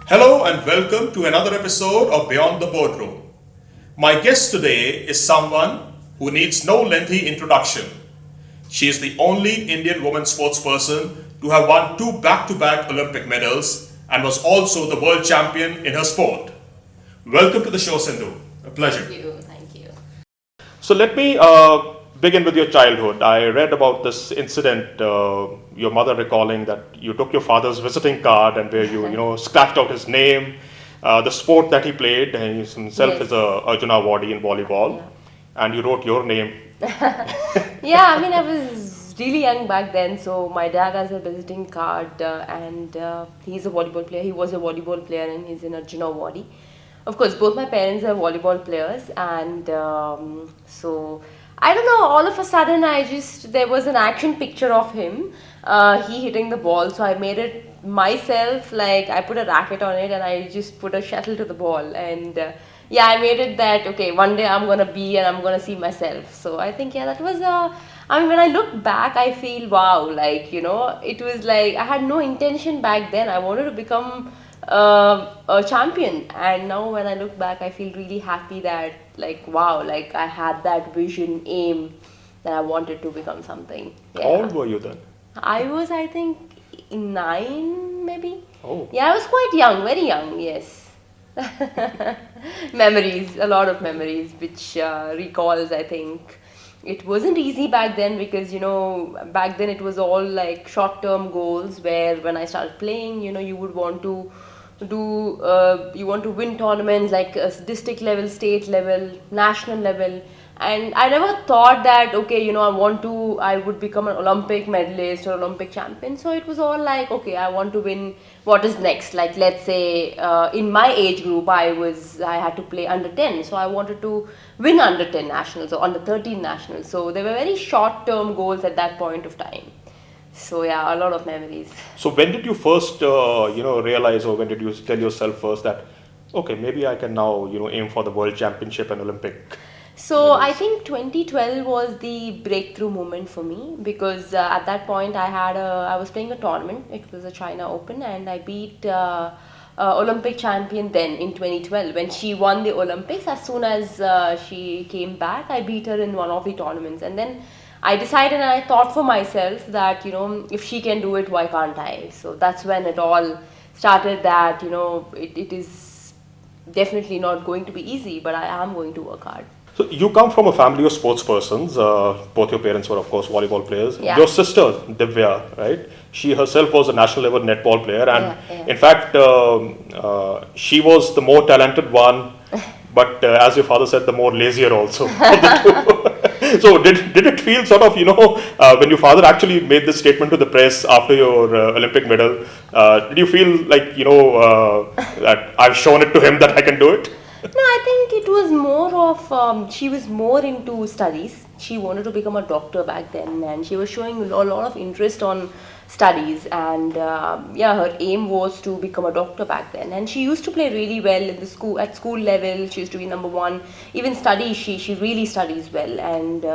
Hello and welcome to another episode of Beyond the Boardroom. My guest today is someone who needs no lengthy introduction. She is the only Indian woman sportsperson to have won 2 back-to-back Olympic medals and was also the world champion in her sport. Welcome to the show, Sindhu. A pleasure. Thank you. So let me begin with your childhood. I read about this incident, your mother recalling that you took your father's visiting card and where you scratched out his name, the sport that he played, and he himself is a Arjuna Awardee in volleyball, and you wrote your name. Yeah, I mean, I was really young back then, so my dad has a visiting card and he's a volleyball player. He was a volleyball player and he's an Arjuna Awardee. Of course, both my parents are volleyball players, and so I don't know, all of a sudden there was an action picture of him, he hitting the ball, so I made it myself, like I put a racket on it and I just put a shuttle to the ball, and yeah, I made it that, okay, one day I'm gonna be and I'm gonna see myself. So I think, yeah, that was I mean, when I look back, I feel, wow, like, it was like, I had no intention back then. I wanted to become a champion, and now when I look back, I feel really happy that, like, wow, like I had that vision, aim, that I wanted to become something. Yeah. How old were you then? I was, I think, 9 maybe. Oh. Yeah, I was quite young, very young, yes. Memories, a lot of memories, which recalls, I think. It wasn't easy back then because, back then it was all like short-term goals where when I started playing, you would want to you want to win tournaments like district level, state level, national level. And I never thought that, okay, I would become an Olympic medalist or Olympic champion. So it was all like, okay, I want to win. What is next? Like, let's say in my age group, I had to play under 10. So I wanted to win under 10 nationals or under 13 nationals. So they were very short-term goals at that point of time. So yeah, a lot of memories. So when did you first, realize, or when did you tell yourself first that, okay, maybe I can now, aim for the world championship and Olympic? So I think 2012 was the breakthrough moment for me because at that point I was playing a tournament. It was a China Open and I beat Olympic champion then in 2012 when she won the Olympics. As soon as she came back, I beat her in one of the tournaments, and then I decided and I thought for myself that if she can do it, why can't I? So that's when it all started, that it is definitely not going to be easy, but I am going to work hard. So you come from a family of sports persons. Both your parents were, of course, volleyball players. Yeah. Your sister, Divya, right? She herself was a national level netball player, and in fact, she was the more talented one, but as your father said, the more lazier also of the two. So did it feel sort of, when your father actually made this statement to the press after your Olympic medal, did you feel like, that I've shown it to him that I can do it? No, I think it was more of, she was more into studies. She wanted to become a doctor back then, and she was showing a lot of interest on studies, and her aim was to become a doctor back then. And she used to play really well in at school level. She used to be number 1. Even studies, she really studies well, and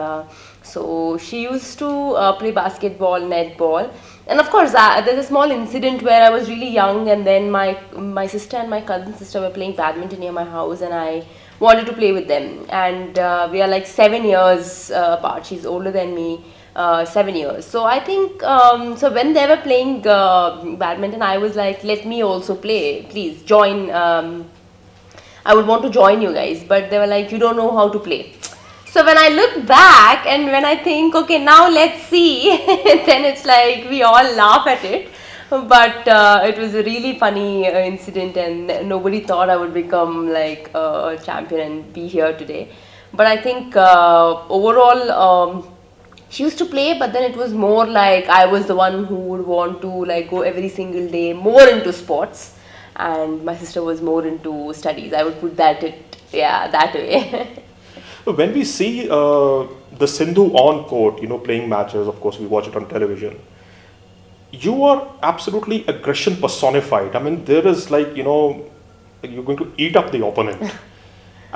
so she used to play basketball, netball. And of course, there's a small incident where I was really young, and then my sister and my cousin sister were playing badminton near my house, and I wanted to play with them. And we are like 7 years apart. She's older than me, 7 years. So I think, so when they were playing badminton, I was like, let me also play, please join. I would want to join you guys, but they were like, you don't know how to play. So when I look back and when I think, okay, now let's see, then it's like we all laugh at it. But it was a really funny incident, and nobody thought I would become like a champion and be here today. But I think overall, she used to play, but then it was more like I was the one who would want to like go every single day more into sports, and my sister was more into studies. I would put that way. When we see the Sindhu on court, playing matches, of course we watch it on television, you are absolutely aggression personified. I mean, there is like, you're going to eat up the opponent.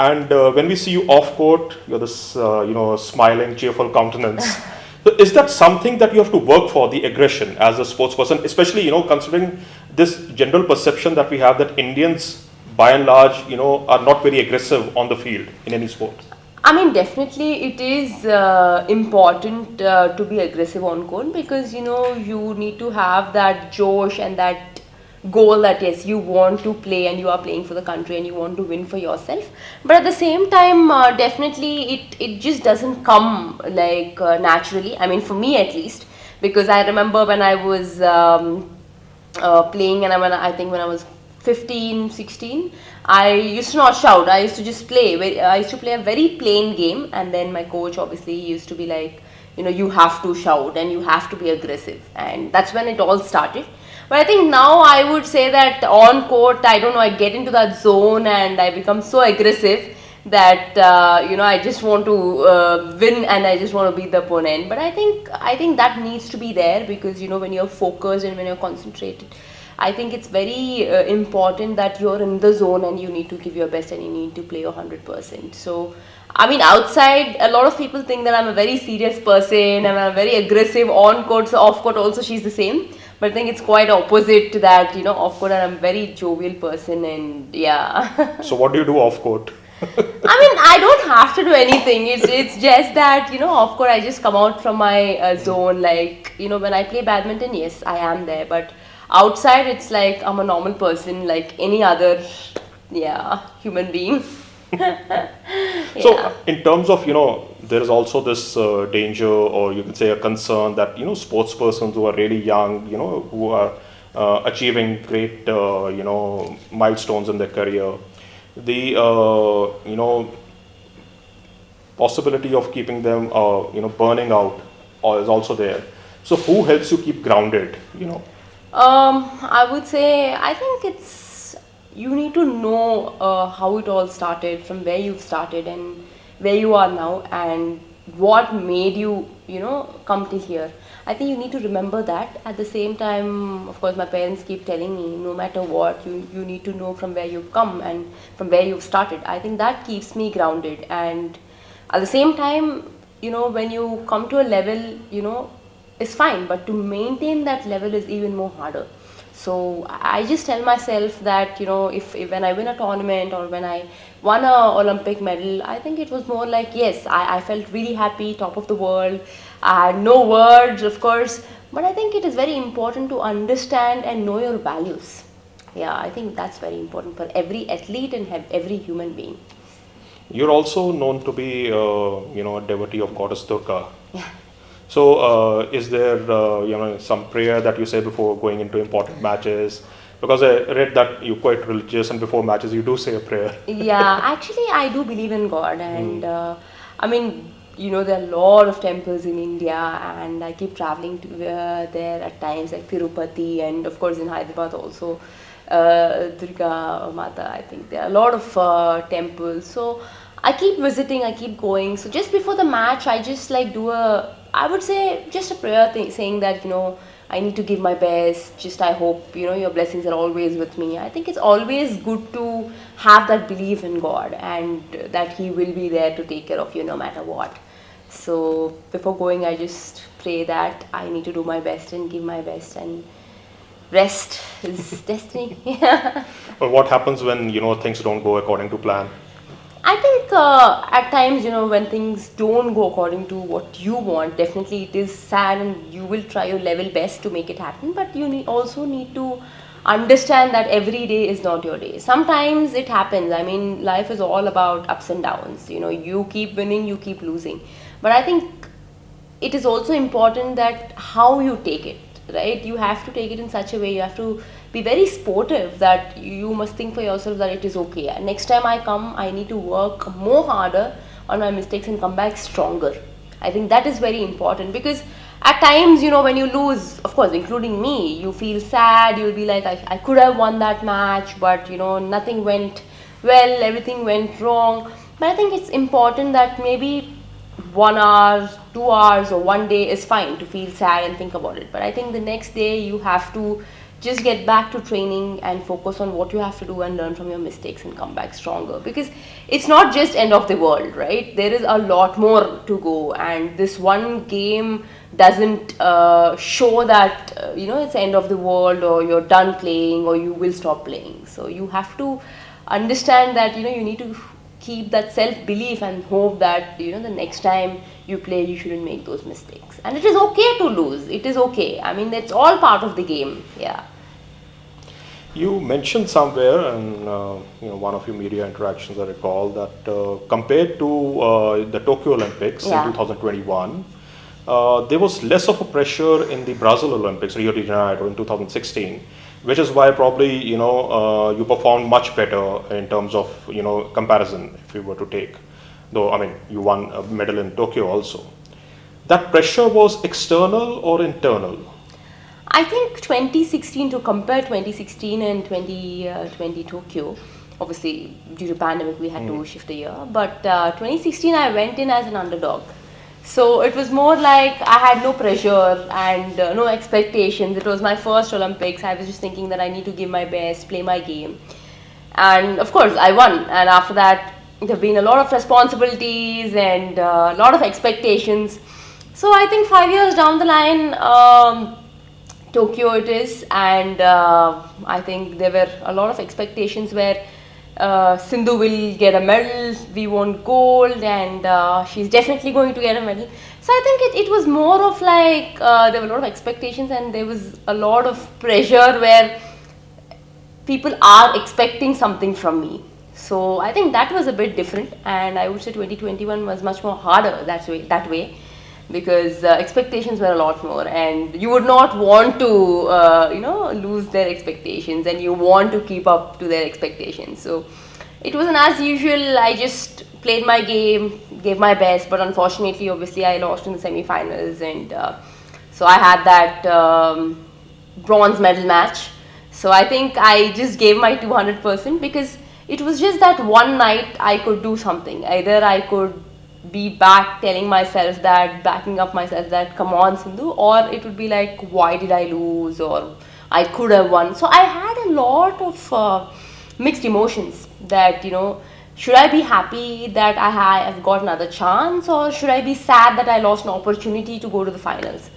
And when we see you off court, you're this, smiling, cheerful countenance. So is that something that you have to work for, the aggression as a sports person, especially, considering this general perception that we have that Indians, by and large, are not very aggressive on the field in any sport? I mean, definitely it is important to be aggressive on court, because you need to have that josh and that goal that yes, you want to play and you are playing for the country and you want to win for yourself. But at the same time, definitely it just doesn't come like naturally. I mean, for me at least, because I remember when I was playing, and I think when I was 15, 16, I used to not shout. I used to just play. I used to play a very plain game, and then my coach obviously used to be like, you have to shout and you have to be aggressive, and that's when it all started. But I think now I would say that on court, I don't know, I get into that zone and I become so aggressive that I just want to win and I just want to beat the opponent. But I think that needs to be there, because when you're focused and when you're concentrated, I think it's very important that you're in the zone and you need to give your best and you need to play your 100%. So, I mean, outside, a lot of people think that I'm a very serious person and I'm very aggressive on court. So off court also she's the same. But I think it's quite opposite to that, off court, and I'm a very jovial person, and yeah. So what do you do off court? I mean, I don't have to do anything. It's just that, off court I just come out from my zone. Like, when I play badminton, yes, I am there. But outside, it's like I'm a normal person, like any other, human being. So, in terms of, there is also this danger, or you can say a concern that, sports persons who are really young, who are achieving great, milestones in their career, the, possibility of keeping them, burning out is also there. So, who helps you keep grounded, I would say, I think you need to know how it all started, from where you've started and where you are now, and what made you, come till here. I think you need to remember that. At the same time, of course, my parents keep telling me, no matter what, you need to know from where you've come and from where you've started. I think that keeps me grounded. And at the same time, when you come to a level, it's fine, but to maintain that level is even more harder. So I just tell myself that, if when I win a tournament or when I won a Olympic medal, I think it was more like, yes, I felt really happy, top of the world. I had no words, of course, but I think it is very important to understand and know your values. Yeah, I think that's very important for every athlete and every human being. You're also known to be, a devotee of Goddess Durga. Yeah. So, is there, some prayer that you say before going into important matches? Because I read that you're quite religious, and before matches you do say a prayer. Yeah, actually, I do believe in God, and I mean, there are a lot of temples in India, and I keep traveling to there at times, like Tirupati, and of course in Hyderabad also, Durga Mata. I think there are a lot of temples. So I keep visiting, I keep going. So just before the match, I just do I would say just a prayer thing, saying that, I need to give my best. Just I hope, your blessings are always with me. I think it's always good to have that belief in God and that He will be there to take care of you no matter what. So before going, I just pray that I need to do my best and give my best, and rest is destiny. But what happens when, things don't go according to plan? I think at times, when things don't go according to what you want, definitely it is sad and you will try your level best to make it happen. But you also need to understand that every day is not your day. Sometimes it happens. I mean, life is all about ups and downs. You keep winning, you keep losing. But I think it is also important that how you take it, right? You have to take it in such a way, you have to be very sportive, that you must think for yourself that it is okay. And next time I come, I need to work more harder on my mistakes and come back stronger. I think that is very important, because at times, when you lose, of course, including me, you feel sad, you'll be like, I could have won that match, but, nothing went well, everything went wrong. But I think it's important that maybe 1 hour, 2 hours, or one day is fine to feel sad and think about it. But I think the next day you have to, just get back to training and focus on what you have to do and learn from your mistakes and come back stronger, because it's not just end of the world, right? There is a lot more to go, and this one game doesn't show that it's end of the world or you're done playing or you will stop playing. So you have to understand that you need to keep that self-belief and hope that the next time you play you shouldn't make those mistakes, and it is okay to lose. It is okay. I mean, it's all part of the game. Yeah. You mentioned somewhere in one of your media interactions, I recall, that compared to the Tokyo Olympics in 2021, there was less of a pressure in the Brazil Olympics, Rio de Janeiro, in 2016, which is why probably you performed much better in terms of comparison, if you were to take. Though, I mean, you won a medal in Tokyo also. That pressure was external or internal? I think 2016, to compare 2016 and 2020 Tokyo, obviously due to pandemic we had to shift a year, but 2016 I went in as an underdog. So it was more like I had no pressure and no expectations. It was my first Olympics. I was just thinking that I need to give my best, play my game. And of course I won, and after that there have been a lot of responsibilities and a lot of expectations. So I think 5 years down the line, Tokyo it is, and I think there were a lot of expectations where Sindhu will get a medal, we won gold, and she's definitely going to get a medal. So I think it was more of like there were a lot of expectations and there was a lot of pressure where people are expecting something from me. So I think that was a bit different, and I would say 2021 was much more harder that way. Because expectations were a lot more, and you would not want to lose their expectations, and you want to keep up to their expectations. So it wasn't as usual. I just played my game, gave my best, but unfortunately obviously I lost in the semi-finals, and so I had that bronze medal match. So I think I just gave my 200%, because it was just that one night I could do something. Either I could be back backing up myself that come on Sindhu, or it would be like, why did I lose, or I could have won. So I had a lot of mixed emotions that should I be happy that I have got another chance, or should I be sad that I lost an opportunity to go to the finals.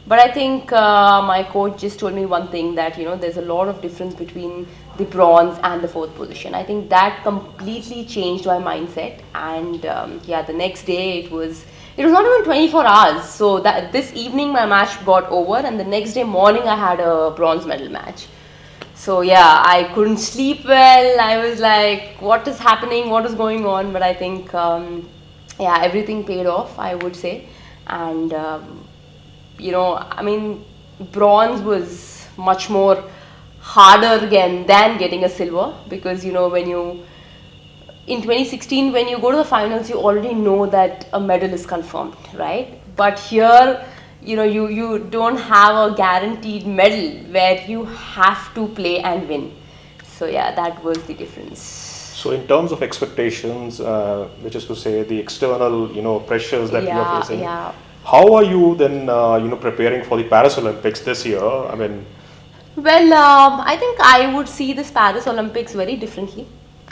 But I think my coach just told me one thing, that there's a lot of difference between the bronze and the fourth position. I think that completely changed my mindset, and the next day it was not even 24 hours. So that this evening my match got over, and the next day morning I had a bronze medal match. So yeah, I couldn't sleep well. I was like, what is happening? What is going on? But I think everything paid off, I would say, and I mean, bronze was much more harder than getting a silver, because when you in 2016 when you go to the finals you already know that a medal is confirmed, right? But here you don't have a guaranteed medal where you have to play and win. So yeah, that was the difference. So in terms of expectations, which is to say the external pressures that you are facing, how are you then preparing for the Paris Olympics this year? I mean, well, I think I would see this Paris Olympics very differently,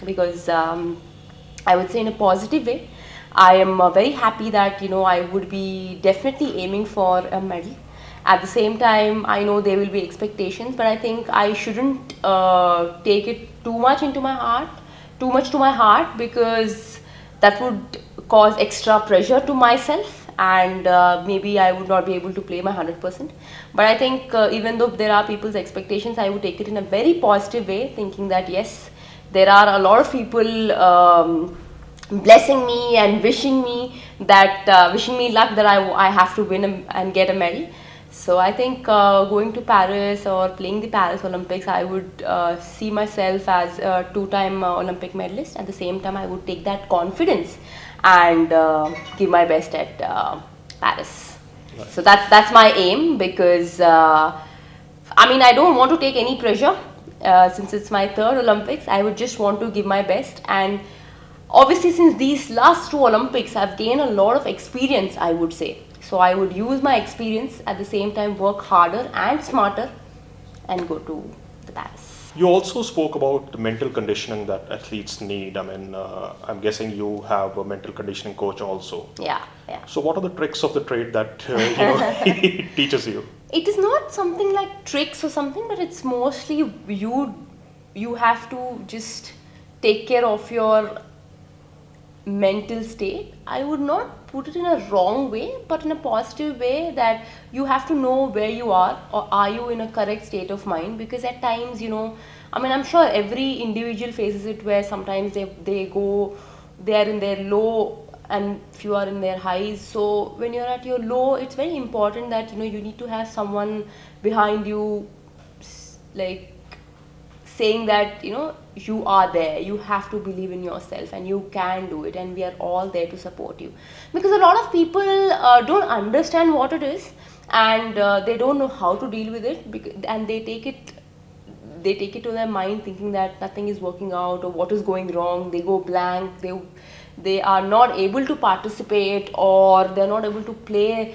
because I would say in a positive way. I am very happy that I would be definitely aiming for a medal. At the same time, I know there will be expectations, but I think I shouldn't take it too much to my heart, because that would cause extra pressure to myself, and maybe I would not be able to play my 100%. But I think even though there are people's expectations, I would take it in a very positive way, thinking that yes, there are a lot of people blessing me and wishing me luck that I have to win and get a medal. So I think going to Paris or playing the Paris Olympics, I would see myself as a two-time Olympic medalist. At the same time, I would take that confidence and give my best at Paris. Right. So that's my aim, because I don't want to take any pressure since it's my third Olympics. I would just want to give my best, and obviously since these last two Olympics I've gained a lot of experience, I would say. So I would use my experience, at the same time work harder and smarter, and go to the Paris. You also spoke about the mental conditioning that athletes need. I mean, I'm guessing you have a mental conditioning coach also. Yeah. So what are the tricks of the trade that he teaches you? It is not something like tricks or something, but it's mostly you have to just take care of your mental state. I would not put it in a wrong way, but in a positive way, that you have to know where you are, or are you in a correct state of mind. Because at times, I mean, I'm sure every individual faces it, where sometimes they are in their low and few are in their highs. So when you're at your low, it's very important that you need to have someone behind you, like saying that you are there, you have to believe in yourself and you can do it, and we are all there to support you. Because a lot of people don't understand what it is, and they don't know how to deal with it, and they take it to their mind thinking that nothing is working out or what is going wrong. They go blank, they are not able to participate, or they're not able to play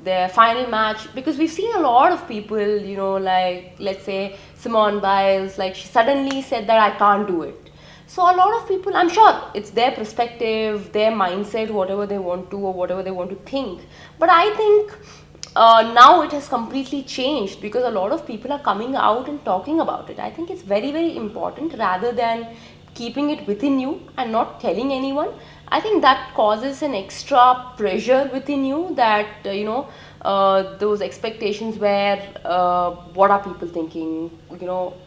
their final match. Because we've seen a lot of people, like let's say Simone Biles, like she suddenly said that I can't do it. So a lot of people, I'm sure it's their perspective, their mindset, whatever they want to or whatever they want to think. But I think now it has completely changed, because a lot of people are coming out and talking about it. I think it's very, very important, rather than keeping it within you and not telling anyone. I think that causes an extra pressure within you, that those expectations where what are people thinking,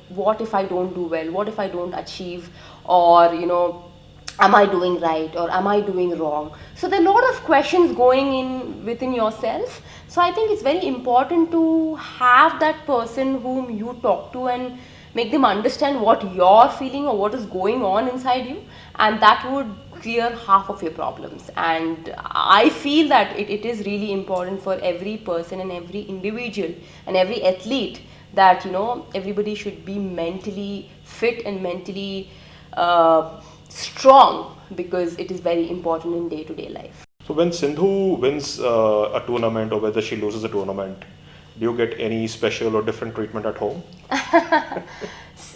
what if I don't do well, what if I don't achieve, or am I doing right or am I doing wrong. So there are a lot of questions going in within yourself. So I think it's very important to have that person whom you talk to and make them understand what you're feeling or what is going on inside you, and that would clear half of your problems. And I feel that it is really important for every person and every individual and every athlete that everybody should be mentally fit and mentally strong, because it is very important in day-to-day life. So when Sindhu wins a tournament, or whether she loses a tournament, do you get any special or different treatment at home?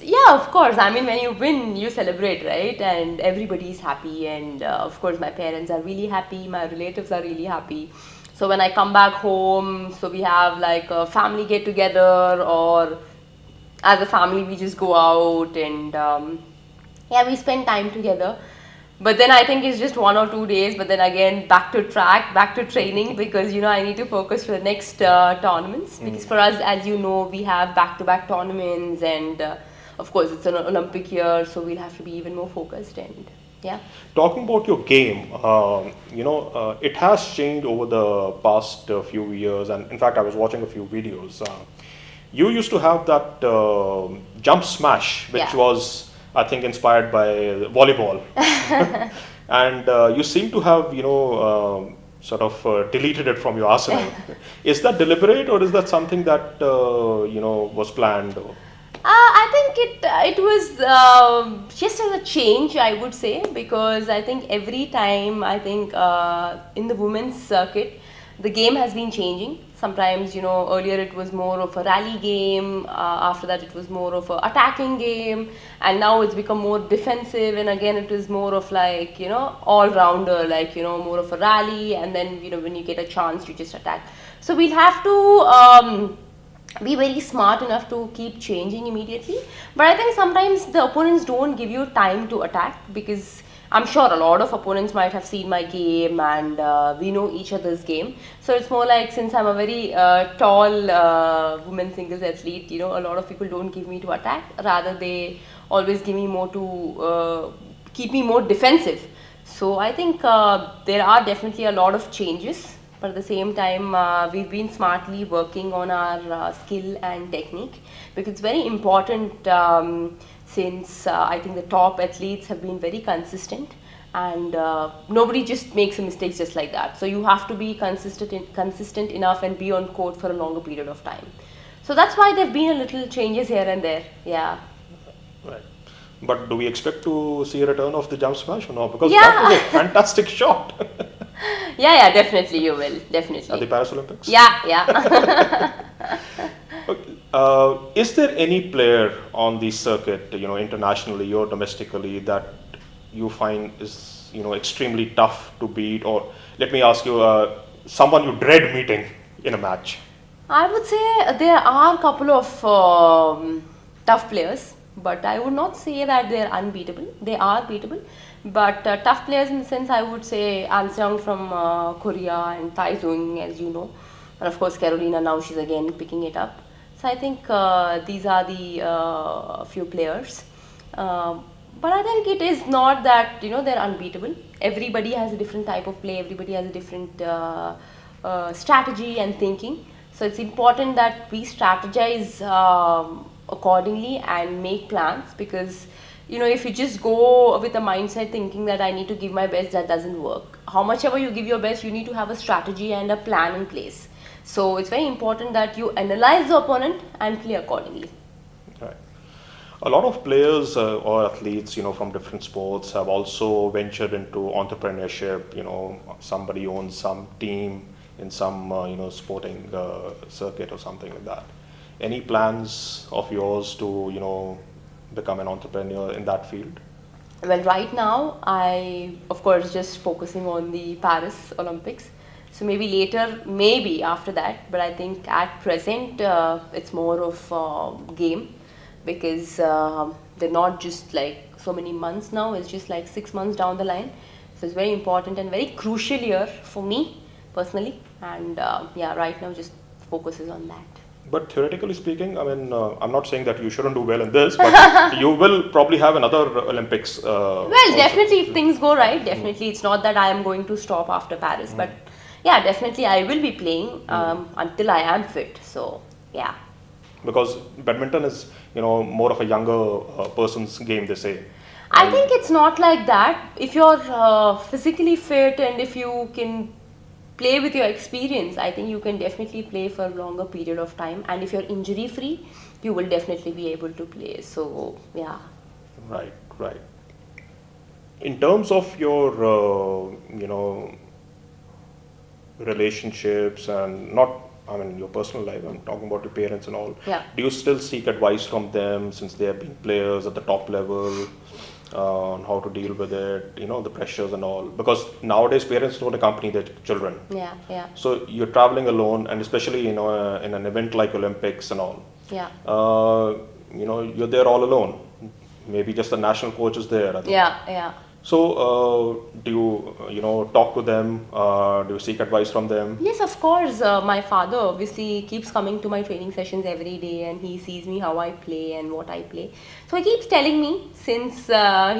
Yeah, of course. I mean, when you win, you celebrate, right? And everybody is happy. And of course, my parents are really happy. My relatives are really happy. So when I come back home, so we have like a family get together, or as a family, we just go out and we spend time together. But then I think it's just 1 or 2 days, but then again back to track, back to training, because I need to focus for the next tournaments. Because for us, as you know, we have back-to-back tournaments, and of course it's an Olympic year, so we'll have to be even more focused. And yeah. Talking about your game, it has changed over the past few years, and in fact I was watching a few videos. You used to have that jump smash, which was, I think, inspired by volleyball. And you seem to have, sort of deleted it from your arsenal. Is that deliberate, or is that something that, was planned? I think it was just as a change, I would say, because I think every time, I think in the women's circuit, the game has been changing. Sometimes, earlier it was more of a rally game, after that it was more of an attacking game, and now it's become more defensive, and again it is more of like, all-rounder, like, more of a rally, and then, when you get a chance, you just attack. So we'll have to be very smart enough to keep changing immediately. But I think sometimes the opponents don't give you time to attack, because I'm sure a lot of opponents might have seen my game, and we know each other's game. So it's more like, since I'm a very tall women's singles athlete, a lot of people don't give me to attack. Rather, they always give me more to keep me more defensive. So I think there are definitely a lot of changes. But at the same time, we've been smartly working on our skill and technique, because it's very important, since I think the top athletes have been very consistent, and nobody just makes a mistake just like that. So you have to be consistent enough and be on court for a longer period of time. So that's why there have been a little changes here and there. Yeah. Right. But do we expect to see a return of the jump smash or not? Because that was a fantastic shot. Yeah, definitely you will. Definitely. At the Paris Olympics? Yeah. Okay. Is there any player on the circuit, internationally or domestically, that you find is, extremely tough to beat? Or let me ask you, someone you dread meeting in a match? I would say there are a couple of tough players, but I would not say that they're unbeatable. They are beatable, but tough players in the sense I would say Ansung from Korea and Tai Zung, as you know, and of course Carolina now she's again picking it up. So I think these are the few players. But I think it is not that they're unbeatable. Everybody has a different type of play. Everybody has a different strategy and thinking. So it's important that we strategize accordingly and make plans, because if you just go with a mindset thinking that I need to give my best, that doesn't work. How much ever you give your best, you need to have a strategy and a plan in place. So it's very important that you analyze the opponent and play accordingly. Right. A lot of players or athletes, from different sports have also ventured into entrepreneurship. Somebody owns some team in some, sporting circuit or something like that. Any plans of yours to, become an entrepreneur in that field? Well, right now, I, of course, just focusing on the Paris Olympics. So maybe later, maybe after that, but I think at present, it's more of game, because they're not just like so many months now, it's just like 6 months down the line. So it's very important and very crucial year for me personally, and right now just focuses on that. But theoretically speaking, I mean, I'm not saying that you shouldn't do well in this, but you will probably have another Olympics. Well, definitely, if things go right, definitely. It's not that I am going to stop after Paris, but yeah, definitely I will be playing until I am fit. So, yeah. Because badminton is, more of a younger person's game, they say. I think it's not like that. If you're physically fit and if you can play with your experience, I think you can definitely play for a longer period of time. And if you're injury free, you will definitely be able to play. So, yeah. Right. In terms of your, relationships and your personal life, I'm talking about your parents and all. Yeah. Do you still seek advice from them, since they have been players at the top level, on how to deal with it, the pressures and all? Because nowadays parents don't accompany their children. Yeah. So you're traveling alone, and especially, in an event like Olympics and all. Yeah. You're there all alone. Maybe just the national coach is there. I think. Yeah. So, do you, talk to them? Do you seek advice from them? Yes, of course. My father obviously keeps coming to my training sessions every day, and he sees me how I play and what I play. So he keeps telling me, since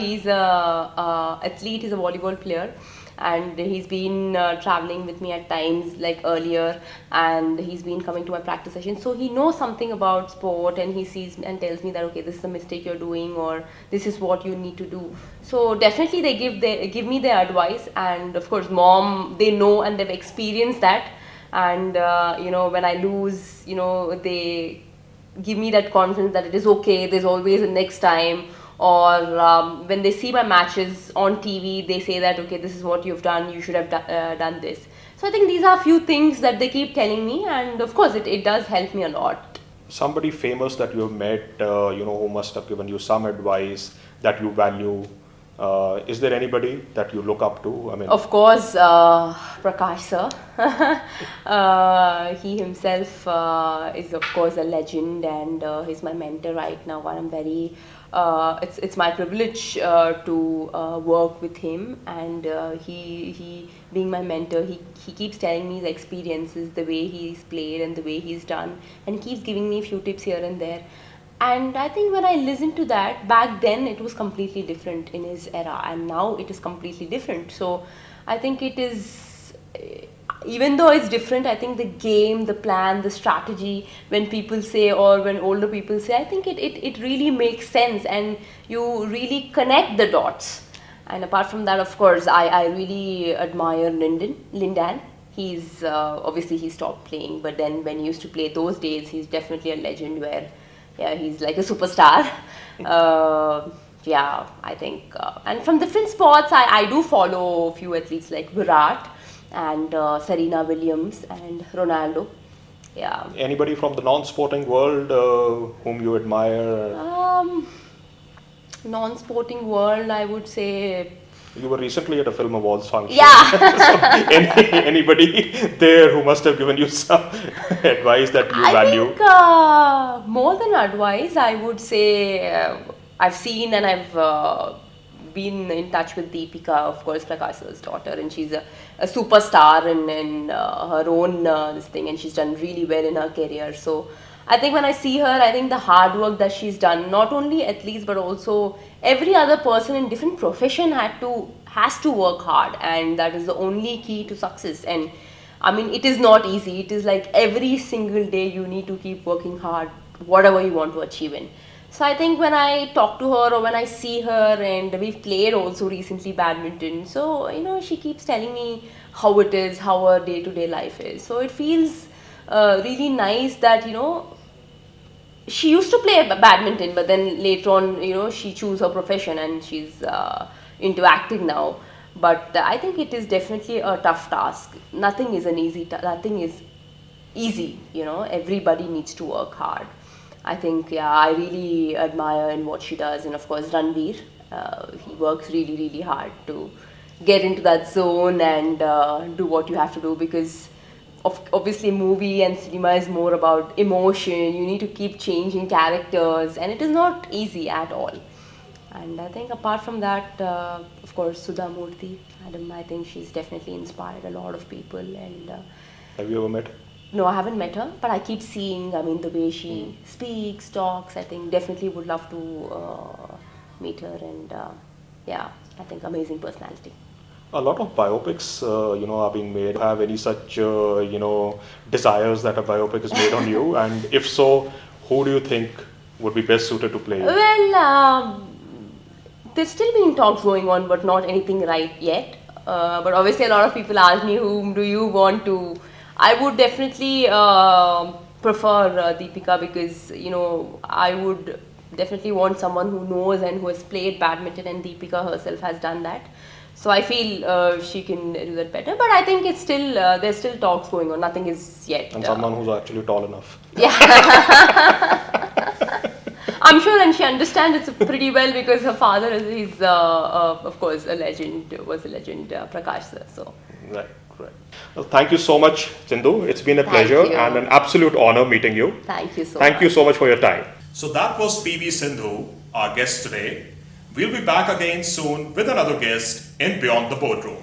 he's a athlete, he's a volleyball player, and he's been traveling with me at times like earlier, and he's been coming to my practice sessions, so he knows something about sport, and he sees and tells me that okay, this is a mistake you're doing, or this is what you need to do. So definitely they give me their advice, and of course mom, they know and they've experienced that, and when I lose, they give me that confidence that it is okay, there's always a next time. Or when they see my matches on TV, they say that okay, this is what you've done, you should have done this. So I think these are a few things that they keep telling me, and of course it does help me a lot. Somebody famous that you have met, who must have given you some advice that you value. Is there anybody that you look up to? I mean, of course, Prakash sir. He himself is of course a legend, and he's my mentor right now. And I'm very it's my privilege to work with him, and he being my mentor, he keeps telling me his experiences, the way he's played and the way he's done, and he keeps giving me a few tips here and there. And I think when I listened to that, back then it was completely different in his era, and now it is completely different. So I think it is, even though it's different, I think the game, the plan, the strategy, when people say, or when older people say, I think it really makes sense, and you really connect the dots. And apart from that, of course, I really admire Lindan. He's obviously he stopped playing, but then when he used to play those days, he's definitely a legend where, yeah, he's like a superstar. I think. And from different sports, I do follow a few athletes like Virat and Serena Williams and Ronaldo. Yeah. Anybody from the non-sporting world whom you admire? Non-sporting world, I would say. You were recently at a film awards function. Yeah. So anybody there who must have given you some advice that you I value? think more than advice, I would say I've seen and I've been in touch with Deepika, of course, Prakash's daughter, and she's a superstar in her own this thing, and she's done really well in her career. So I think when I see her, I think the hard work that she's done, not only athletes but also every other person in different profession has to work hard, and that is the only key to success. And I mean, it is not easy. It is like every single day you need to keep working hard, whatever you want to achieve in. So I think when I talk to her or when I see her, and we've played also recently badminton, so she keeps telling me how it is, how her day-to-day life is. So it feels really nice that she used to play badminton, but then later on she chose her profession and she's into acting now. But I think it is definitely a tough task. Nothing is nothing is easy. Everybody needs to work hard. I think, yeah, I really admire in what she does, and of course Ranveer. He works really, really hard to get into that zone and do what you have to do, because obviously movie and cinema is more about emotion. You need to keep changing characters, and it is not easy at all. And I think apart from that, of course, Sudha Murthy, Adam, I think she's definitely inspired a lot of people. And Have you ever met? no, I haven't met her, but I keep seeing, I mean, the way she speaks, talks. I think definitely would love to meet her. And yeah, I think amazing personality. A lot of biopics, are being made. Have any such, desires that a biopic is made on you? And if so, who do you think would be best suited to play you? Well, there's still been talks going on, but not anything right yet. But obviously, a lot of people ask me, whom do you want to? I would definitely prefer Deepika, because I would definitely want someone who knows and who has played badminton, and Deepika herself has done that. So I feel she can do that better. But I think it's still there's still talks going on. Nothing is yet. And someone who's actually tall enough. Yeah. I'm sure, and she understands it pretty well, because her father is of course a legend, Prakash sir. So. Right. Well, thank you so much, Sindhu. It's been a Thank pleasure you. and an absolute honor meeting you. Thank you so Thank much. you so much for your time. So that was PV Sindhu, our guest today. We'll be back again soon with another guest in Beyond the Boardroom.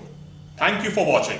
Thank you for watching.